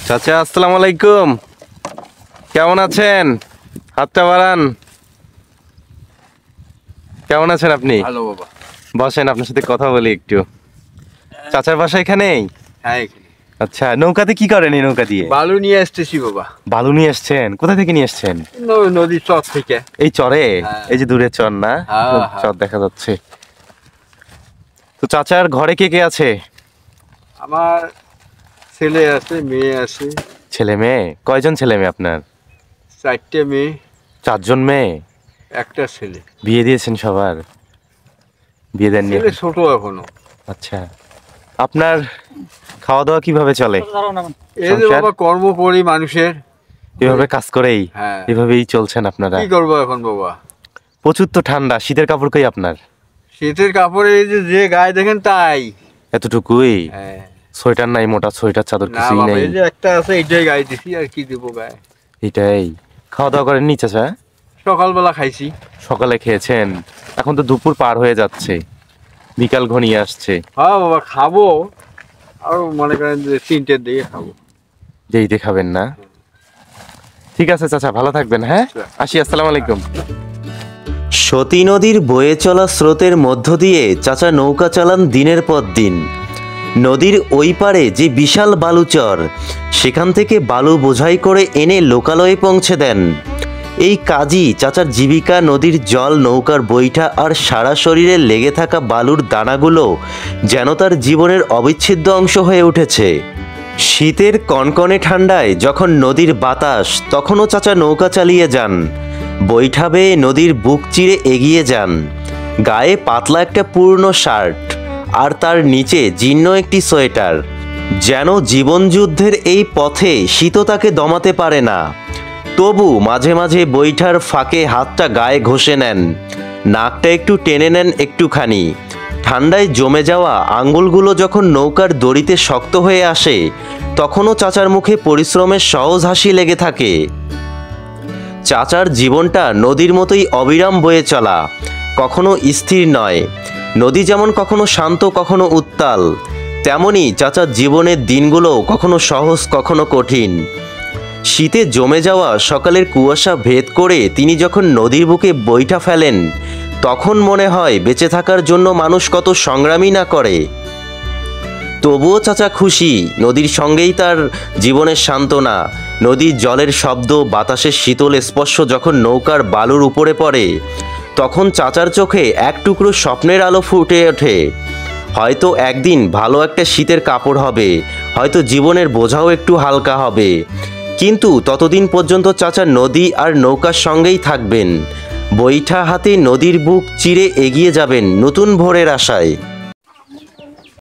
চাচা আসসালামু আলাইকুম, কেমন আছেন? হাতটা বাড়ান। কেমন আছেন আপনি? ভালো বাবা। বসেন, আপনার সাথে কথা বলি একটু। চাচার বাসা এখানেই? হ্যাঁ এখানে। আচ্ছা, নৌকাতে কি করেন এই নৌকা দিয়ে? বালু নিয়ে আসতেছি বাবা। বালু নিয়ে এসছেন? কোথা থেকে নিয়ে এসছেন? নদীর চর থেকে। এই চরে? হ্যাঁ। এই যে দূরে চর না? হ্যাঁ, চর দেখা যাচ্ছে। তো চাচার ঘরে কে কে আছে? আমার ছেলে আছে, মেয়ে আছে। ছেলে মেয়ে? কয়জন ছেলে মেয়ে আপনার? 4টে মেয়ে, 4জন মেয়ে? একটা ছেলে। বিয়ে দিয়েছেন সবার? বিয়ে দেননি? ছেলে ছোট এখনো। আচ্ছা, আপনার খাওয়া দাওয়া কিভাবে চলে? এই যে বাবা কর্ম করি মানুষের, এভাবে কাজ করেই হ্যাঁ এভাবেই চলছেন আপনারা? কি করবো এখন বাবা? প্রচুর তো ঠান্ডা, শীতের কাপড় কই আপনার? শীতের কাপড়ে এই যে গায়ে দেখেন তাই। এতটুকুই? হ্যাঁ। সোয়েটার নাই, মোটা সোয়েটার চাদর না কিছুই বাবা, নেই? এই যে একটা আছে এইটাই গায়ে দিছি, আর কি দেবো গায়ে। এটাই। খাওয়া দাওয়া করেননি চাচা? সকালবেলা খাইছি। সকালে খেয়েছেন? এখন তো দুপুর পার হয়ে যাচ্ছে, বিকাল ঘনিয়ে আসছে। হ্যাঁ বাবা খাবো, আর মনে করেন যে 3টের দিকে খাবো। যেই দেখাবেন না? ঠিক আছে চাচা, ভালো থাকবেন। হ্যাঁ আসি, আসসালামু আলাইকুম। সতী নদীর বয়ে চলা স্রোতের মধ্য দিয়ে চাচা নৌকা চালান দিনের পর দিন। নদীর ওই পারে যে বিশাল বালুচর, সেখান থেকে বালু বোঝাই করে এনে লোকালয়ে পৌঁছে দেন। এই কাজই চাচার জীবিকা। নদীর জল, নৌকার বৈঠা আর সারা শরীরে লেগে থাকা বালুর দানাগুলো যেন তার জীবনের অবিচ্ছেদ্য অংশ হয়ে উঠেছে। শীতের কনকনে ঠান্ডায় যখন নদীর বাতাস, তখনও চাচা নৌকা চালিয়ে যান। বৈঠা বেয়ে নদীর বুক চিরে এগিয়ে যান। গায়ে পাতলা একটা পুরনো শার্ট, আর তার নিচে জীর্ণ একটি সোয়েটার। যেন জীবনযুদ্ধের এই পথে শীতও তাকে দমাতে পারে না। তবু মাঝে মাঝে বৈঠার ফাঁকে হাতটা গায়ে ঘষে নেন, নাকটা একটু টেনে নেন একটুখানি। ঠান্ডায় জমে যাওয়া আঙ্গুলগুলো যখন নৌকার দড়িতে শক্ত হয়ে আসে, তখনও চাচার মুখে পরিশ্রমের সহজ হাসি লেগে থাকে। চাচার জীবনটা নদীর মতোই অবিরাম বয়ে চলা, কখনো স্থির নয়। নদী যেমন কখনো শান্ত, কখনো উত্তাল, তেমনি চাচার জীবনের দিনগুলো কখনো সহজ, কখনো কঠিন। শীতে জমে যাওয়া সকালের কুয়াশা ভেদ করে তিনি যখন নদীর বুকে বৈঠা ফেলেন, তখন মনে হয় বেঁচে থাকার জন্য মানুষ কত সংগ্রামই না করে। তবুও চাচা খুশি, নদীর সঙ্গেই তার জীবনের সান্ত্বনা। নদীর জলের শব্দ, বাতাসের শীতল স্পর্শ যখন নৌকার বালুর উপরে পড়ে, তখন চাচার চোখে এক টুকরো স্বপ্নের আলো ফুটে ওঠে। হয়তো একদিন ভালো একটা শীতের কাপড় হবে, হয়তো জীবনের বোঝাও একটু হালকা হবে, কিন্তু ততদিন পর্যন্ত চাচা নদী আর নৌকার সঙ্গেই থাকবেন। বৈঠা হাতে নদীর বুক চিরে এগিয়ে যাবেন নতুন ভোরের আশায়।